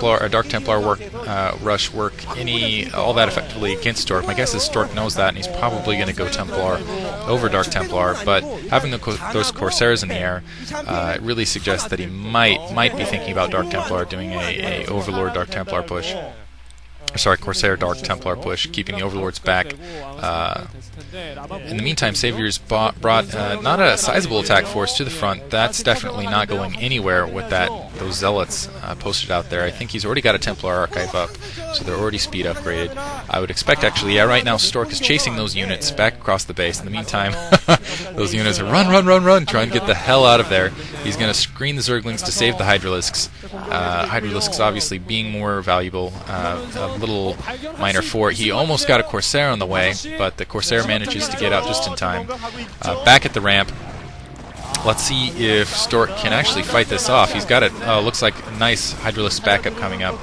Dark Templar rush work all that effectively against Stork. My guess is Stork knows that, and he's probably going to go Templar over Dark Templar. But having those Corsairs in the air, it really suggests that he might be thinking about Dark Templar doing a Overlord Dark Templar push. Sorry, Corsair Dark Templar push, keeping the Overlords back. In the meantime, Savior's brought not a sizable attack force to the front. That's definitely not going anywhere with those Zealots posted out there. I think he's already got a Templar Archive up, so they're already speed upgraded. I would expect, actually, right now Stork is chasing those units back across the base. In the meantime, those units are run, trying to get the hell out of there. He's going to screen the Zerglings to save the Hydralisks. Hydralisks obviously being more valuable. A little minor fort. He almost got a Corsair on the way, but the Corsair manages to get out just in time. Back at the ramp. Let's see if Stork can actually fight this off. He's got it. Looks like a nice Hydralisk backup coming up.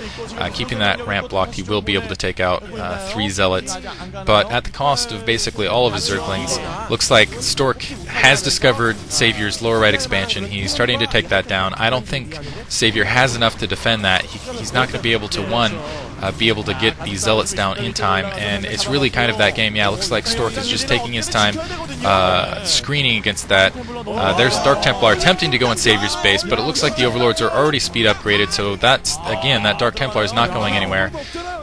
Keeping that ramp blocked, he will be able to take out 3 Zealots, but at the cost of basically all of his Zerglings. Looks like Stork has discovered Savior's lower right expansion. He's starting to take that down. I don't think Savior has enough to defend that. He's not going to be able to, be able to get these Zealots down in time, and it's really kind of that game. Yeah, it looks like Stork is just taking his time screening against that. There's Dark Templar attempting to go in Savior's base, but it looks like the Overlords are already speed upgraded, so that's, again, that Dark Templar is not going anywhere.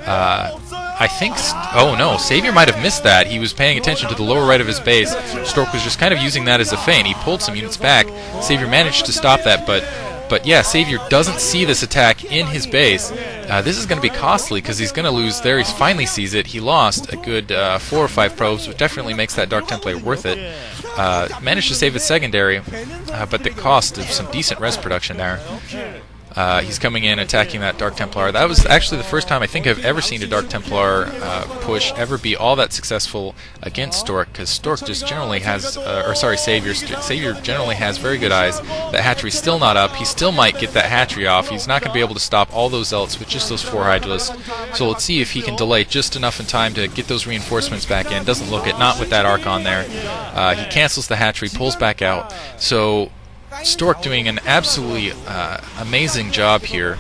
I think... oh no, Savior might have missed that. He was paying attention to the lower right of his base. Stork was just kind of using that as a feint. He pulled some units back. Savior managed to stop that, but yeah, Savior doesn't see this attack in his base. This is going to be costly because he's going to lose there. He finally sees it. He lost a good 4 or 5 probes, which definitely makes that Dark Templar worth it. Managed to save his secondary, but the cost of some decent res production there. He's coming in, attacking that Dark Templar. That was actually the first time I think I've ever seen a Dark Templar push ever be all that successful against Stork, because Stork just generally has, Savior generally has very good eyes. That hatchery's still not up. He still might get that hatchery off. He's not going to be able to stop all those Zealots with just those 4 Hydralisks. So let's see if he can delay just enough in time to get those reinforcements back in. Doesn't look it, not with that Archon there. He cancels the hatchery, pulls back out. So Stork doing an absolutely amazing job here,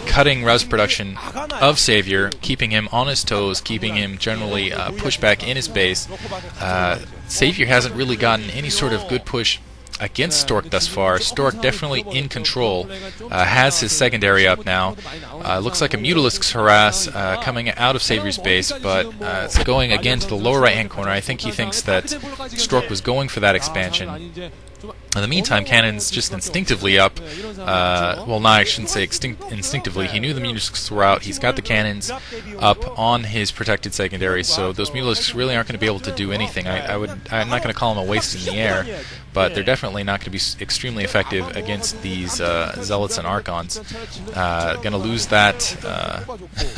cutting res production of Savior, keeping him on his toes, keeping him generally pushed back in his base. Savior hasn't really gotten any sort of good push against Stork thus far. Stork definitely in control, has his secondary up now. Looks like a Mutalisk's harass coming out of Savior's base, but it's going again to the lower right hand corner. I think he thinks that Stork was going for that expansion. In the meantime, Cannon's just instinctively up. Well, no, I shouldn't say instinctively. He knew the Mutalisks were out. He's got the cannons up on his protected secondary, so those Mutalisks really aren't going to be able to do anything. I'm not going to call them a waste in the air, but they're definitely not going to be extremely effective against these Zealots and Archons. Going to lose that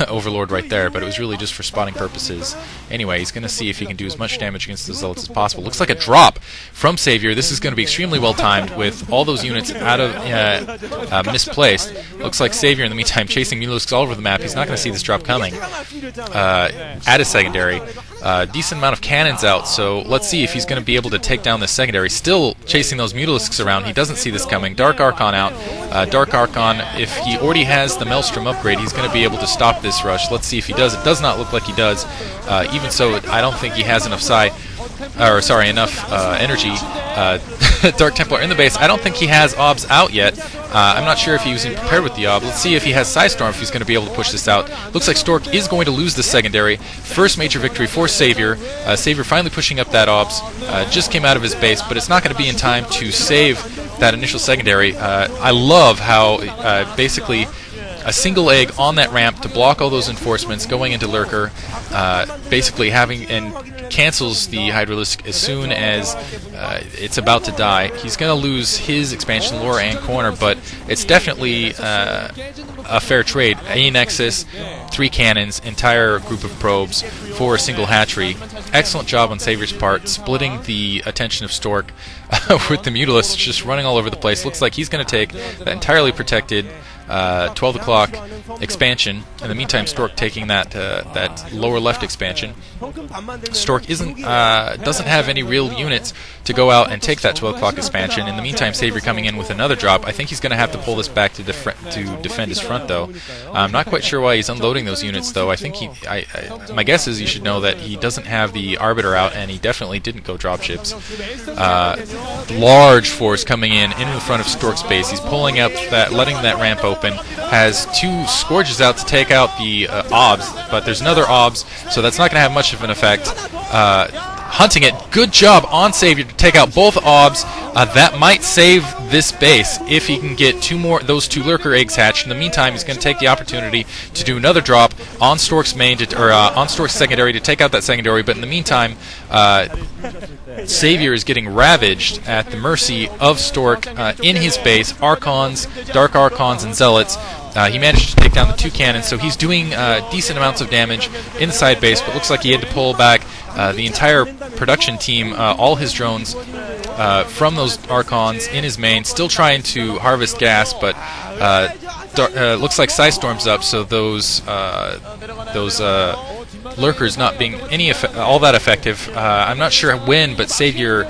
Overlord right there, but it was really just for spotting purposes. Anyway, he's going to see if he can do as much damage against the Zealots as possible. Looks like a drop from Savior. This is going to be extremely well timed with all those units out of misplaced. Looks like Savior in the meantime chasing Mutalisks all over the map. He's not going to see this drop coming. At his secondary, decent amount of cannons out, so let's see if he's going to be able to take down this secondary. Still chasing those Mutalisks around. He doesn't see this coming. Dark Archon out. Dark Archon, if he already has the Maelstrom upgrade, he's going to be able to stop this rush. Let's see if he does. It does not look like he does. Even so, I don't think he has enough enough energy. Dark Templar in the base. I don't think he has Obs out yet. I'm not sure if he was even prepared with the Ob. Let's see if he has Psystorm, if he's going to be able to push this out. Looks like Stork is going to lose the secondary. First major victory for Savior. Savior finally pushing up that Obs. Just came out of his base, but it's not going to be in time to save that initial secondary. I love how basically a single egg on that ramp to block all those enforcements going into Lurker, basically having and cancels the Hydralisk as soon as it's about to die. He's going to lose his expansion lower and corner, but it's definitely a fair trade. A Nexus, 3 cannons, entire group of probes for a single hatchery. Excellent job on Savior's part, splitting the attention of Stork. with the Mutalisk just running all over the place. Looks like he's going to take that entirely protected 12 o'clock expansion. In the meantime, Stork taking that lower left expansion. Stork doesn't have any real units to go out and take that 12 o'clock expansion. In the meantime, Savior coming in with another drop. I think he's going to have to pull this back to defend his front, though. I'm not quite sure why he's unloading those units, though. I think my guess is you should know that he doesn't have the Arbiter out, and he definitely didn't go dropships. Large force coming in the front of Stork's base. He's pulling up letting that ramp open. Has 2 Scourges out to take out the OBS, but there's another OBS, so that's not going to have much of an effect. Hunting it. Good job on Savior to take out both OBS. That might save this base if he can get those 2 Lurker eggs hatched. In the meantime, he's going to take the opportunity to do another drop on Stork's main, on Stork's secondary to take out that secondary, but in the meantime, Savior is getting ravaged at the mercy of Stork in his base. Archons, Dark Archons, and Zealots. He managed to take down the 2 cannons, so he's doing decent amounts of damage in the side base, but looks like he had to pull back the entire production team, all his drones, from those Archons in his main, still trying to harvest gas, but looks like Psystorm's up, so those Lurkers not being all that effective. I'm not sure when, but Savior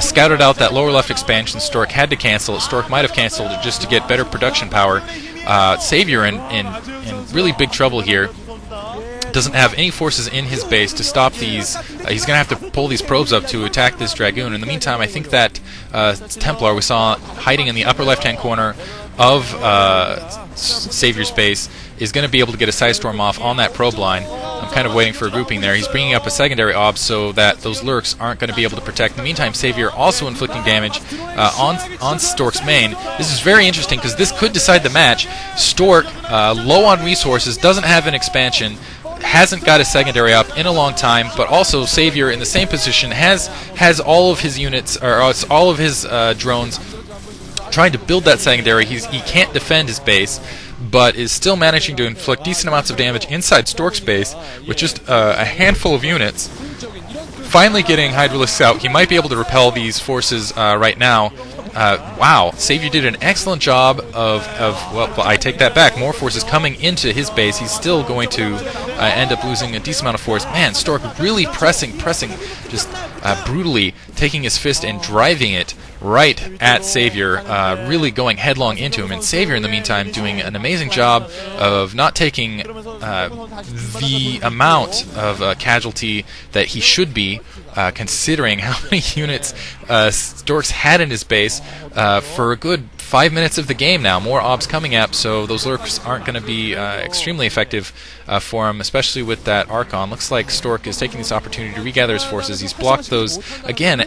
scouted out that lower left expansion. Stork had to cancel it. Stork might have canceled it just to get better production power. Savior in really big trouble here. Doesn't have any forces in his base to stop these. He's going to have to pull these probes up to attack this Dragoon. In the meantime, I think that Templar we saw hiding in the upper left-hand corner of Savior's base is going to be able to get a Psystorm off on that probe line. I'm kind of waiting for a grouping there. He's bringing up a secondary OBS so that those Lurks aren't going to be able to protect. In the meantime, Savior also inflicting damage on Stork's main. This is very interesting because this could decide the match. Stork, low on resources, doesn't have an expansion, hasn't got a secondary up in a long time, but also Savior in the same position has all of his units, or all of his drones trying to build that secondary. He can't defend his base, but is still managing to inflict decent amounts of damage inside Stork's base with just a handful of units. Finally getting Hydralisks out. He might be able to repel these forces right now. Wow, Savior did an excellent job well, I take that back. More forces coming into his base. He's still going to end up losing a decent amount of force. Man, Stork really pressing, just brutally taking his fist and driving it right at Savior, really going headlong into him. And Savior, in the meantime, doing an amazing job of not taking the amount of casualty that he should be, considering how many units Stork's had in his base for a good 5 minutes of the game now. More OBS coming up, so those Lurks aren't going to be extremely effective for him, especially with that Archon. Looks like Stork is taking this opportunity to regather his forces. He's blocked those again.